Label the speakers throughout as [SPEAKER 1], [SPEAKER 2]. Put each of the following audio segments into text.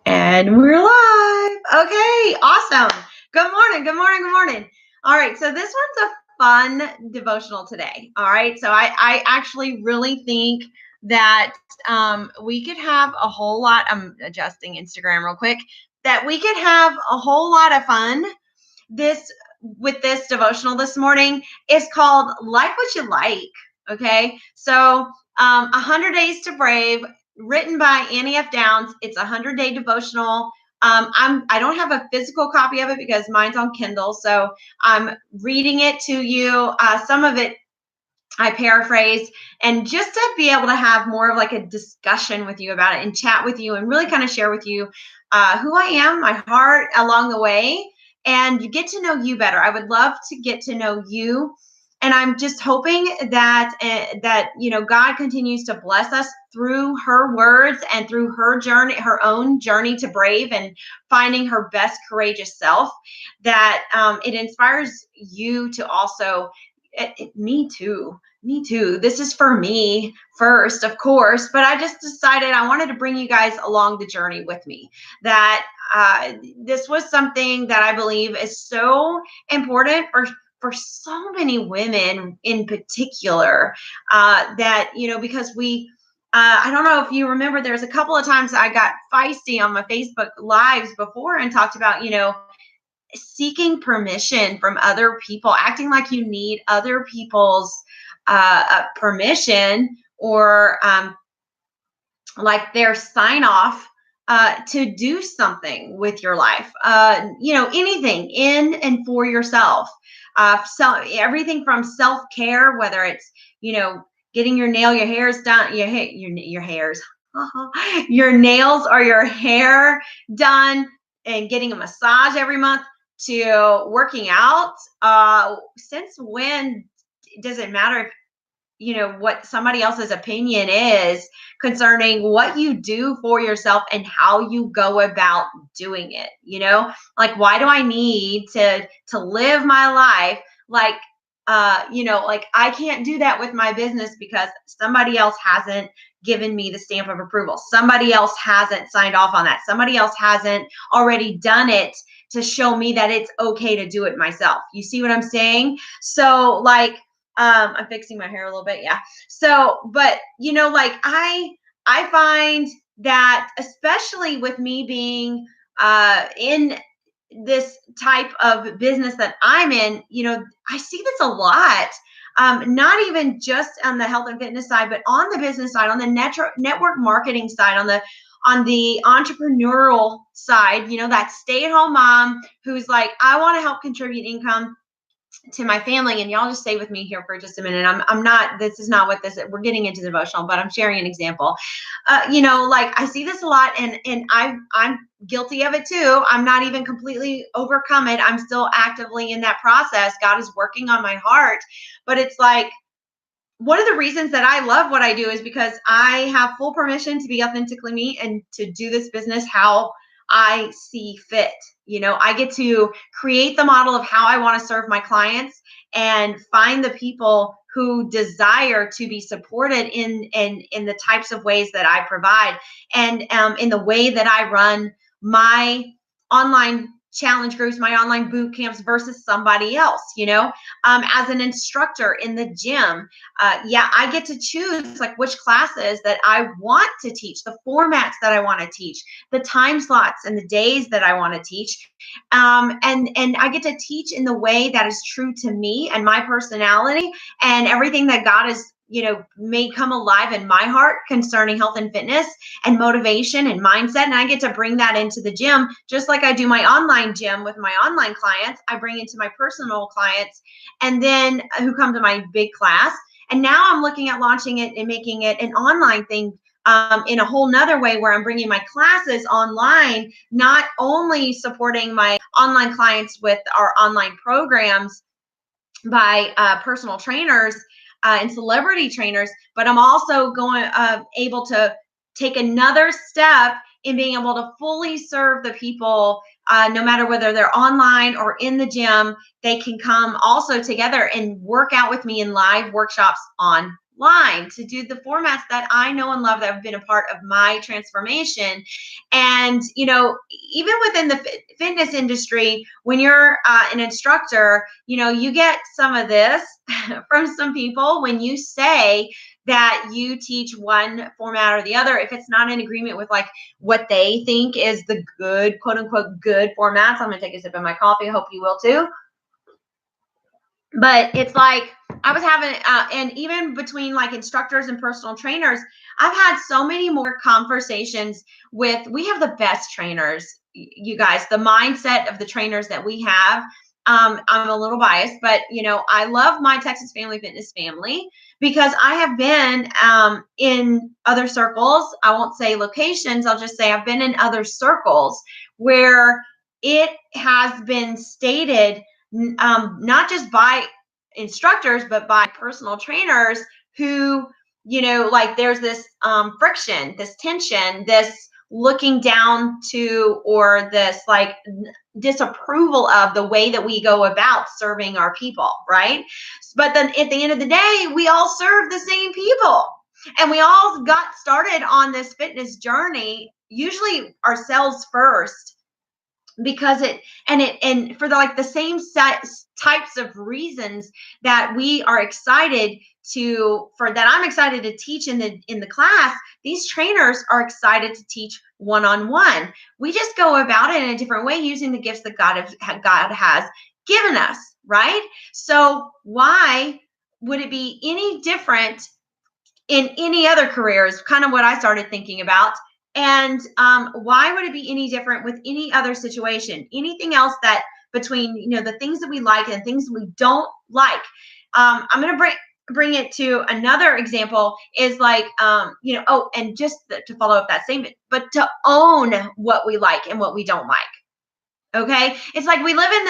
[SPEAKER 1] And we're live. Okay, awesome. Good morning, good morning, good morning. All right, so this one's a fun devotional today. All right, so I actually really think that we could have a whole lot. I'm adjusting Instagram real quick. That we could have a whole lot of fun. This with this devotional this morning is called "Like What You Like." Okay, so 100 Days to Brave, written by Annie F. Downs. It's a 100-day devotional. I don't have a physical copy of it because mine's on Kindle, so I'm reading it to you. Some of it I paraphrase, and just to be able to have more of like a discussion with you about it and chat with you and really kind of share with you who I am, my heart along the way, and get to know you better. I would love to get to know you, and I'm just hoping that God continues to bless us through her words and through her journey, her own journey to brave and finding her best courageous self. That it inspires you to also. Me too. Me too. This is for me first, of course, but I just decided I wanted to bring you guys along the journey with me. That this was something that I believe is so important for so many women in particular. That because we. I don't know if you remember, there's a couple of times I got feisty on my Facebook lives before and talked about, seeking permission from other people, acting like you need other people's permission or like their sign off to do something with your life. Anything in and for yourself. So everything from self care, whether it's getting your hairs done, your hairs, your nails or your hair done, and getting a massage every month to working out. Since when does it matter if what somebody else's opinion is concerning what you do for yourself and how you go about doing it? Like, why do I need to live my life like like I can't do that with my business because somebody else hasn't given me the stamp of approval, somebody else hasn't signed off on that, somebody else hasn't already done it to show me that it's okay to do it myself. You see what I'm saying? So like I'm fixing my hair a little bit. Yeah. So, but like I find that especially with me being in this type of business that I'm in, I see this a lot. Not even just on the health and fitness side, but on the business side, on the network marketing side, on the entrepreneurial side, that stay-at-home mom who's like, I want to help contribute income to my family. And y'all just stay with me here for just a minute. I'm not, this is not what this, we're getting into the devotional, but I'm sharing an example. Like I see this a lot, and I'm guilty of it too. I'm not even completely overcome it. I'm still actively in that process. God is working on my heart, but it's like, one of the reasons that I love what I do is because I have full permission to be authentically me and to do this business how I see fit. I get to create the model of how I want to serve my clients and find the people who desire to be supported in the types of ways that I provide, and in the way that I run my online challenge groups, my online boot camps versus somebody else. As an instructor in the gym, I get to choose like which classes that I want to teach, the formats that I want to teach, the time slots and the days that I want to teach. And I get to teach in the way that is true to me and my personality and everything that God has made come alive in my heart concerning health and fitness and motivation and mindset. And I get to bring that into the gym, just like I do my online gym with my online clients. I bring into my personal clients, and then who come to my big class. And now I'm looking at launching it and making it an online thing, in a whole nother way, where I'm bringing my classes online, not only supporting my online clients with our online programs by personal trainers and celebrity trainers, but I'm also able to take another step in being able to fully serve the people, no matter whether they're online or in the gym. They can come also together and work out with me in live workshops online. line to do the formats that I know and love that have been a part of my transformation. And, even within the fitness industry, when you're an instructor, you get some of this from some people when you say that you teach one format or the other, if it's not in agreement with like what they think is the good, quote unquote, good formats. I'm going to take a sip of my coffee. I hope you will too. But it's like I was having, and even between like instructors and personal trainers, I've had so many more conversations we have the best trainers, you guys, the mindset of the trainers that we have. I'm a little biased, but I love my Texas Family Fitness family because I have been in other circles. I won't say locations. I'll just say I've been in other circles where it has been stated not just by instructors, but by personal trainers who, like there's this friction, this tension, this looking down to, or this like disapproval of the way that we go about serving our people, right? But then at the end of the day, we all serve the same people. And we all got started on this fitness journey, usually ourselves first, because and for the same types of reasons that we are excited I'm excited to teach in the class. These trainers are excited to teach one-on-one. We just go about it in a different way using the gifts that God has given us, right? So why would it be any different in any other career is kind of what I started thinking about. And why would it be any different with any other situation? Anything else that between, the things that we like and things we don't like. I'm going to bring it to another example is like, and just to follow up that statement, but to own what we like and what we don't like. Okay. It's like we live in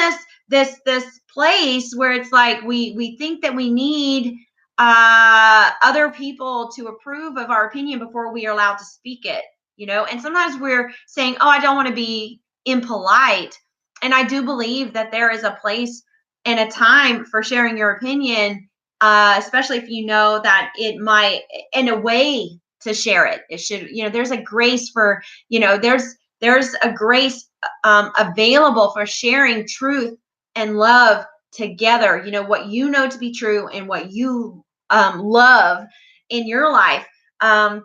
[SPEAKER 1] this place where it's like we think that we need other people to approve of our opinion before we are allowed to speak it, and sometimes we're saying, oh, I don't want to be impolite. And I do believe that there is a place and a time for sharing your opinion, especially if you know that it might, in a way to share it. It should, there's a grace for, there's a grace available for sharing truth and love together, what you know to be true and what you love in your life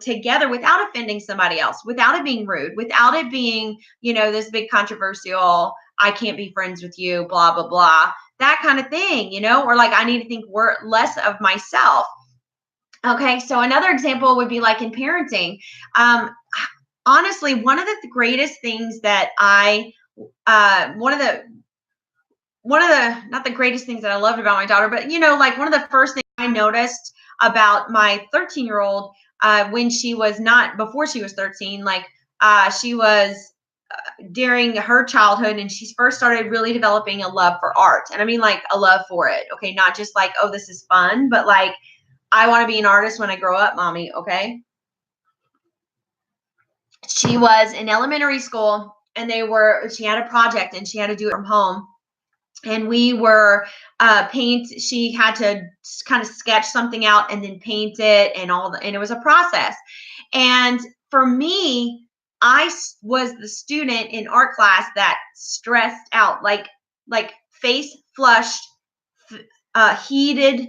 [SPEAKER 1] together without offending somebody else, without it being rude, without it being, this big controversial, I can't be friends with you, blah, blah, blah, that kind of thing, or like I need to think less of myself. Okay, so another example would be like in parenting. Honestly, one of the greatest things that one of the not the greatest things that I loved about my daughter, but like one of the first things I noticed about my 13-year-old when she was not, before she was 13, like she was during her childhood, and she first started really developing a love for art. And I mean like a love for it. Okay, not just like, oh, this is fun, but like, I want to be an artist when I grow up, mommy. Okay. She was in elementary school and she had a project and she had to do it from home. And we were she had to kind of sketch something out and then paint it and it was a process. And for me, I was the student in art class that stressed out, like face flushed, heated,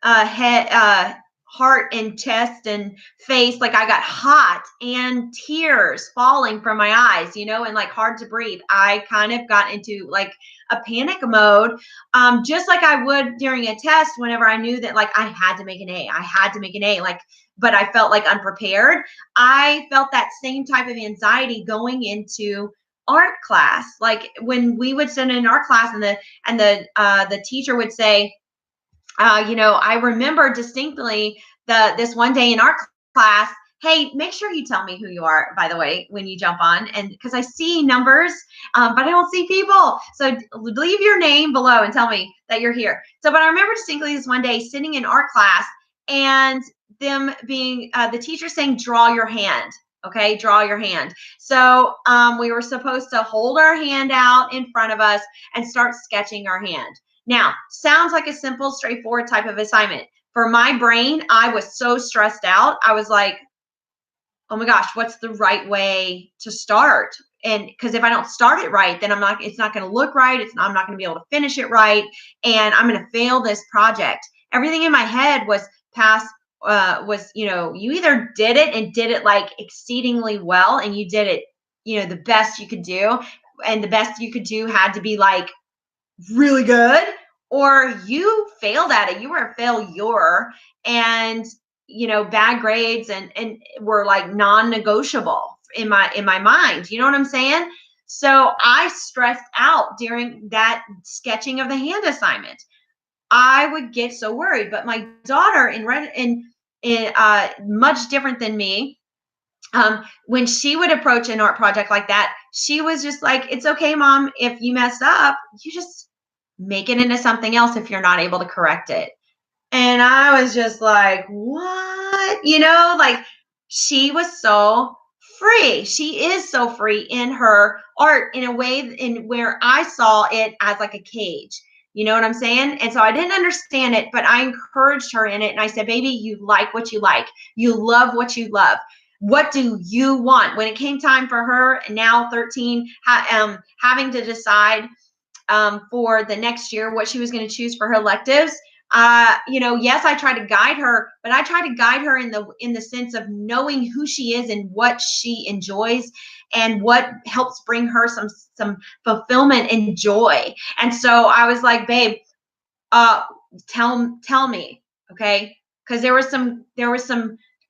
[SPEAKER 1] head, heart and chest and face, like I got hot and tears falling from my eyes, and like hard to breathe. I kind of got into like a panic mode, just like I would during a test whenever I knew that like I had to make an A. I had to make an A, like, but I felt like unprepared. I felt that same type of anxiety going into art class. Like when we would send in art class and the teacher would say, I remember distinctly this one day in art class, hey, make sure you tell me who you are, by the way, when you jump on. And because I see numbers, but I don't see people. So leave your name below and tell me that you're here. So, but I remember distinctly this one day sitting in art class and them being, the teacher saying, draw your hand. Okay, draw your hand. So we were supposed to hold our hand out in front of us and start sketching our hand. Now, sounds like a simple, straightforward type of assignment. for my brain, I was so stressed out. I was like, oh my gosh, what's the right way to start? And because if I don't start it right, then it's not going to look right. I'm not going to be able to finish it right. And I'm going to fail this project. Everything in my head was you either did it and did it like exceedingly well and you did it, the best you could do. And the best you could do had to be like really good, or you failed at it. You were a failure, and bad grades and were like non-negotiable in my mind. You know what I'm saying? So I stressed out during that sketching of the hand assignment. I would get so worried. But my daughter, much different than me, when she would approach an art project like that, she was just like, it's okay, mom, if you mess up, you just make it into something else if you're not able to correct it. And I was just like, what? Like, she was so free. She is so free in her art in a way in where I saw it as like a cage. You know what I'm saying? And so I didn't understand it, but I encouraged her in it. And I said, baby, you like what you like. You love what you love. What do you want? When it came time for her, now 13, having to decide for the next year what she was going to choose for her electives, yes, I try to guide her, but I try to guide her in the sense of knowing who she is and what she enjoys and what helps bring her some fulfillment and joy. And so I was like, babe, tell me, okay? Because there was some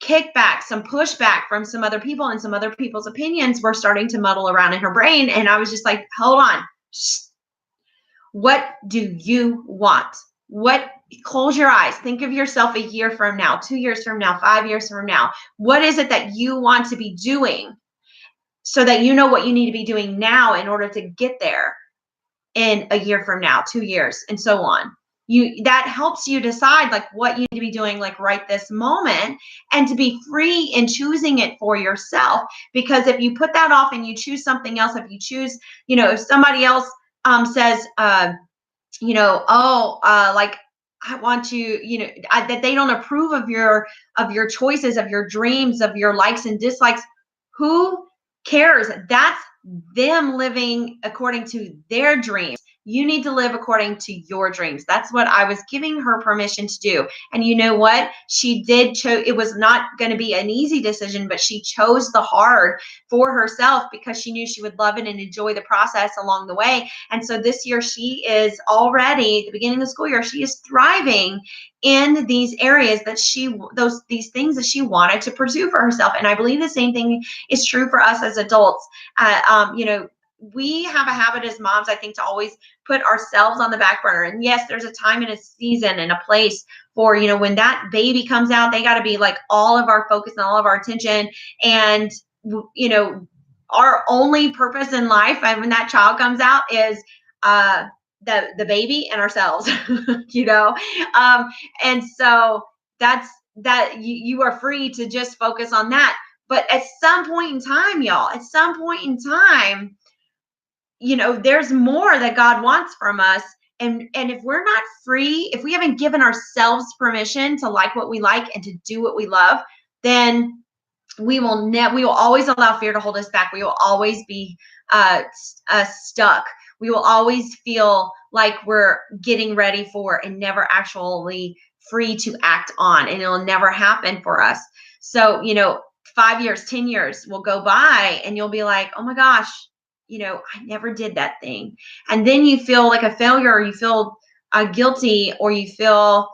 [SPEAKER 1] kickback, some pushback from some other people, and some other people's opinions were starting to muddle around in her brain. And I was just like, hold on. Shh. What do you want? Close your eyes. Think of yourself a year from now, 2 years from now, 5 years from now. What is it that you want to be doing so that you know what you need to be doing now in order to get there in a year from now, 2 years, and so on. That helps you decide like what you need to be doing like right this moment, and to be free in choosing it for yourself. Because if you put that off and you choose something else, if you choose, if somebody else says, like, I want you, that they don't approve of your choices, of your dreams, of your likes and dislikes, who cares? That's them living according to their dreams. You need to live according to your dreams. That's what I was giving her permission to do. And you know what? She did it was not going to be an easy decision, but she chose the hard for herself because she knew she would love it and enjoy the process along the way. And so this year she is already, at the beginning of the school year, she is thriving in these areas that these things that she wanted to pursue for herself. And I believe the same thing is true for us as adults. We have a habit as moms, I think, to always put ourselves on the back burner. And yes, there's a time and a season and a place for, when that baby comes out, they got to be like all of our focus and all of our attention. And, our only purpose in life, and when that child comes out, is the baby and ourselves, and so that you are free to just focus on that. But at some point in time, y'all, there's more that God wants from us. And if we're not free, if we haven't given ourselves permission to like what we like and to do what we love, then we will always allow fear to hold us back. We will always be stuck. We will always feel like we're getting ready for and never actually free to act on, and it'll never happen for us. So, 5 years, 10 years will go by and you'll be like, oh my gosh, I never did that thing. And then you feel like a failure, or you feel guilty, or you feel,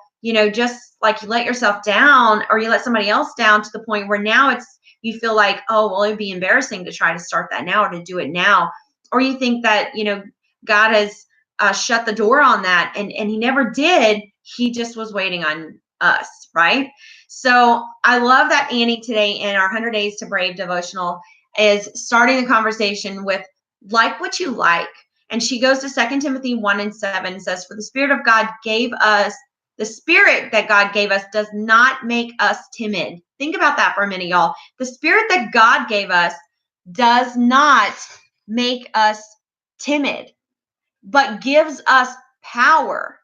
[SPEAKER 1] just like you let yourself down, or you let somebody else down, to the point where now you feel like, oh, well, it'd be embarrassing to try to start that now or to do it now. Or you think that, God has shut the door on that, and he never did. He just was waiting on us, right? So I love that Annie today in our 100 Days to Brave devotional is starting the conversation with like what you like. And she goes to 2 Timothy 1:7 and says, for the Spirit of God the Spirit that God gave us does not make us timid. Think about that for a minute, y'all. The Spirit that God gave us does not make us timid, but gives us power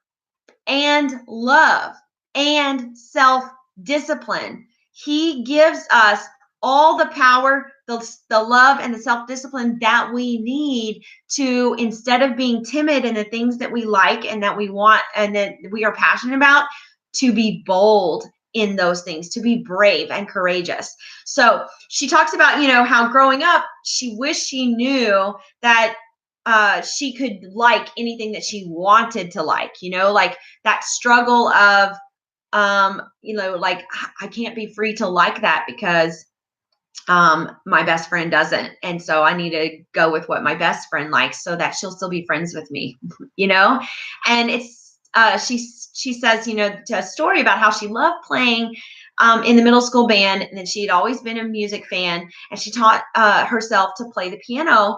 [SPEAKER 1] and love and self-discipline. He gives us all the power, the love, and the self-discipline that we need to, instead of being timid in the things that we like and that we want and that we are passionate about, to be bold in those things, to be brave and courageous. So she talks about, how growing up, she wished she knew that she could like anything that she wanted to like, like that struggle of, like I can't be free to like that because my best friend doesn't. And so I need to go with what my best friend likes so that she'll still be friends with me, and it's, she says, a story about how she loved playing in the middle school band, and that she had always been a music fan, and she taught herself to play the piano,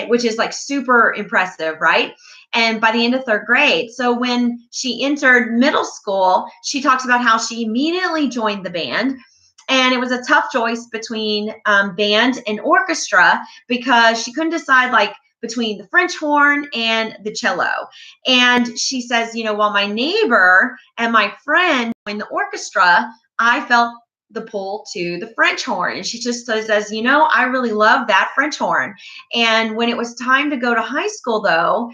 [SPEAKER 1] which is like super impressive, right? And by the end of third grade. So when she entered middle school, she talks about how she immediately joined the band. And it was a tough choice between band and orchestra because she couldn't decide like between the French horn and the cello. And she says, while my neighbor and my friend joined the orchestra, I felt the pull to the French horn. And she just says, I really love that French horn. And when it was time to go to high school, though,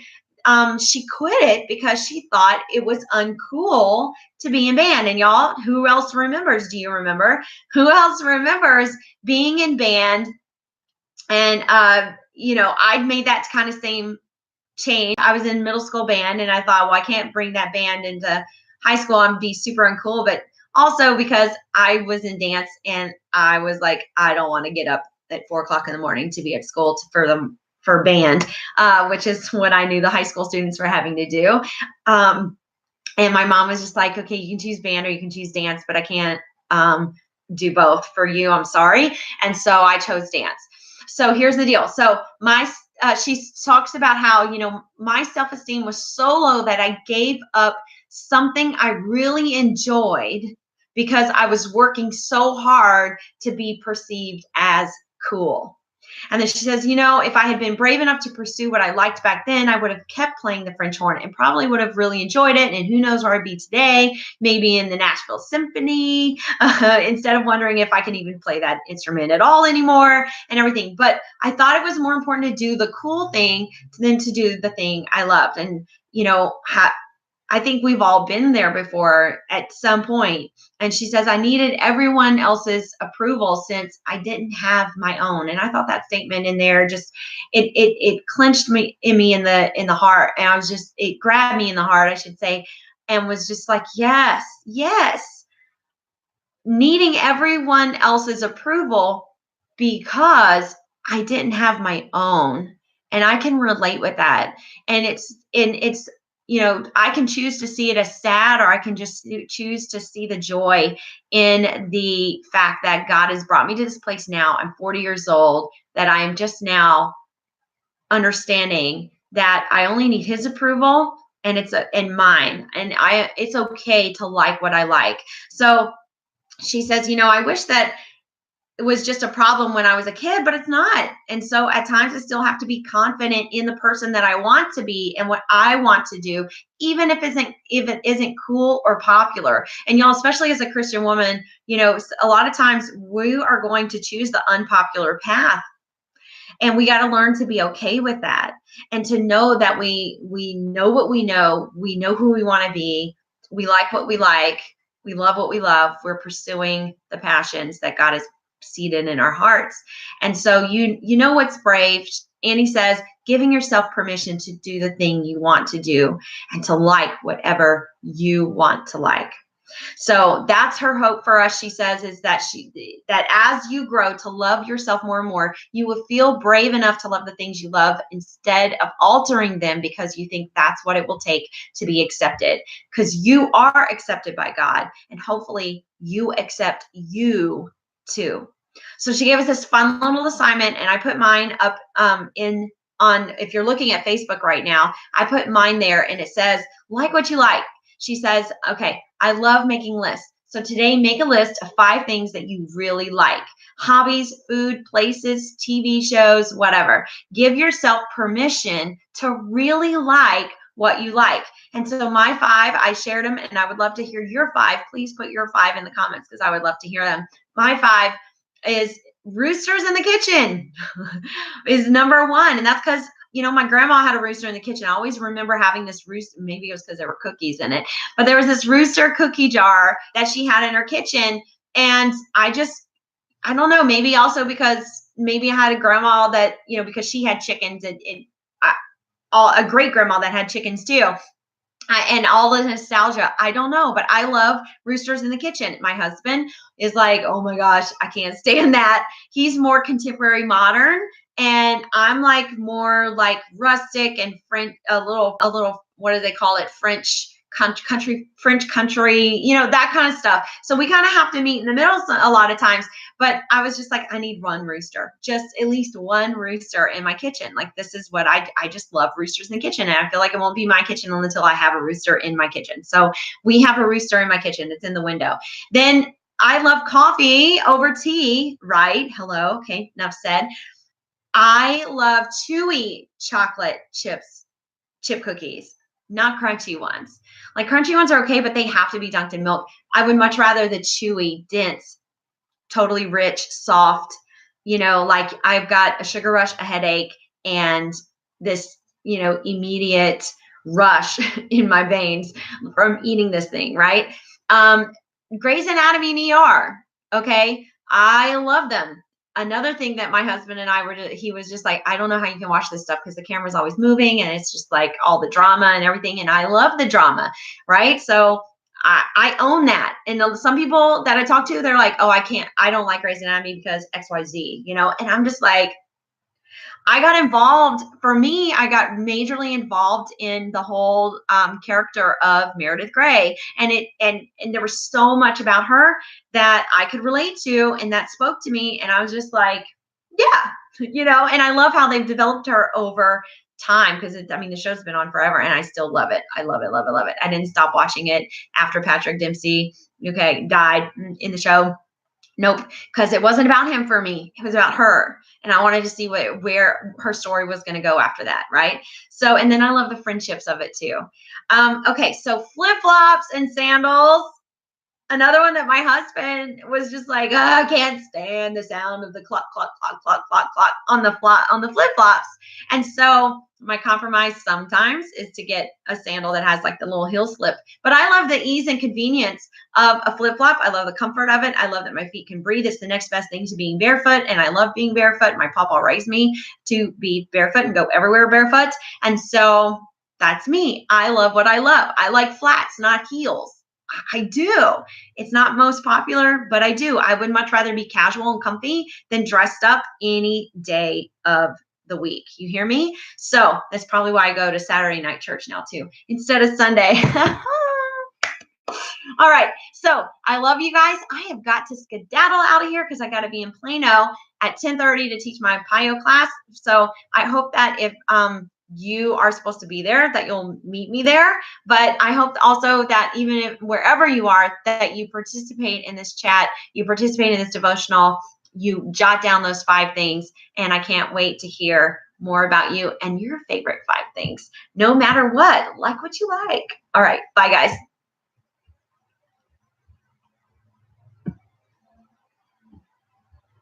[SPEAKER 1] she quit it because she thought it was uncool to be in band. And y'all, who else remembers? Do you remember? Who else remembers being in band? And, I'd made that kind of same change. I was in middle school band and I thought, well, I can't bring that band into high school and be super uncool. But also because I was in dance and I was like, I don't want to get up at 4 o'clock in the morning to be at school for band, which is what I knew the high school students were having to do. And my mom was just like, okay, you can choose band or you can choose dance, but I can't do both for you. I'm sorry. And so I chose dance. So here's the deal. So she talks about how, my self-esteem was so low that I gave up something I really enjoyed because I was working so hard to be perceived as cool. And then she says, if I had been brave enough to pursue what I liked back then, I would have kept playing the French horn and probably would have really enjoyed it. And who knows where I'd be today, maybe in the Nashville Symphony, instead of wondering if I can even play that instrument at all anymore and everything. But I thought it was more important to do the cool thing than to do the thing I loved. And, I think we've all been there before at some point. And she says, I needed everyone else's approval since I didn't have my own. And I thought that statement in there just, it clenched me in the heart. And it grabbed me in the heart, I should say, and was just like, yes, needing everyone else's approval because I didn't have my own. And I can relate with that. And it's, I can choose to see it as sad, or I can just choose to see the joy in the fact that God has brought me to this place now. I'm 40 years old, that I am just now understanding that I only need his approval, and it's in mine. And it's okay to like what I like. So she says, I wish that it was just a problem when I was a kid, but it's not. And so at times I still have to be confident in the person that I want to be and what I want to do, even if it isn't cool or popular. And y'all, especially as a Christian woman, a lot of times we are going to choose the unpopular path. And we got to learn to be okay with that, and to know that we know what we know who we want to be, we like what we like, we love what we love, we're pursuing the passions that God has seated in our hearts. And so you know what's brave? Annie says, giving yourself permission to do the thing you want to do and to like whatever you want to like. So that's her hope for us. She says is that as you grow to love yourself more and more, you will feel brave enough to love the things you love instead of altering them because you think that's what it will take to be accepted, because you are accepted by God, and hopefully you accept you too. So she gave us this fun little assignment, and I put mine up if you're looking at Facebook right now, I put mine there, and it says, like what you like. She says, okay, I love making lists. So today, make a list of 5 things that you really like: hobbies, food, places, TV shows, whatever. Give yourself permission to really like what you like. And so my 5, I shared them, and I would love to hear your 5. Please put your 5 in the comments because I would love to hear them. My 5 is roosters in the kitchen is number 1. And that's because, you know, my grandma had a rooster in the kitchen. I always remember having this rooster. Maybe it was because there were cookies in it, but there was this rooster cookie jar that she had in her kitchen. And I don't know, maybe also because maybe I had a grandma that, you know, because she had chickens, and a great grandma that had chickens too. And all the nostalgia, I don't know, but I love roosters in the kitchen. My husband is like, oh my gosh, I can't stand that. He's more contemporary modern, and I'm like more like rustic and French, a little, what do they call it? French country, you know, that kind of stuff. So we kind of have to meet in the middle a lot of times. But I was just like, I need one rooster, just at least one rooster in my kitchen. Like, this is what I just love roosters in the kitchen. And I feel like it won't be my kitchen until I have a rooster in my kitchen. So we have a rooster in my kitchen. It's in the window. Then I love coffee over tea, right? Hello. Okay. Enough said. I love chewy chocolate chip cookies, not crunchy ones. Like, crunchy ones are okay, but they have to be dunked in milk. I would much rather the chewy, dense, totally rich, soft, you know, like I've got a sugar rush, a headache, and this, you know, immediate rush in my veins from eating this thing, right? Grey's Anatomy and ER, okay? I love them. Another thing that my husband and I were, he was just like, I don't know how you can watch this stuff because the camera's always moving and it's just like all the drama and everything. And I love the drama, right? So I own that. And some people that I talk to, they're like, oh, I don't like Grey's Anatomy because XYZ, you know? And I'm just like, I got involved. For me, I got majorly involved in the whole character of Meredith Grey, and there was so much about her that I could relate to, and that spoke to me. And I was just like, yeah, you know. And I love how they've developed her over time because I mean, the show's been on forever, and I still love it. I love it, love it, love it. I didn't stop watching it after Patrick Dempsey, died in the show. Nope, because it wasn't about him for me. It was about her. And I wanted to see where her story was going to go after that, right? So, and then I love the friendships of it too. Okay, so flip-flops and sandals. Another one that my husband was just like, oh, I can't stand the sound of the clock, clock, clock, clock, clock, clock on the flip-flops. And so my compromise sometimes is to get a sandal that has like the little heel slip. But I love the ease and convenience of a flip-flop. I love the comfort of it. I love that my feet can breathe. It's the next best thing to being barefoot. And I love being barefoot. My papa raised me to be barefoot and go everywhere barefoot. And so that's me. I love what I love. I like flats, not heels. I do. It's not most popular, but I do. I would much rather be casual and comfy than dressed up any day of the week. You hear me? So that's probably why I go to Saturday night church now too, instead of Sunday. All right. So I love you guys. I have got to skedaddle out of here because I got to be in Plano at 10:30 to teach my PIO class. So I hope that if you are supposed to be there, that you'll meet me there. But I hope also that even if wherever you are, that you participate in this chat, you participate in this devotional, you jot down those 5 things. And I can't wait to hear more about you and your favorite 5 things, no matter what. Like what you like. All right. Bye, guys.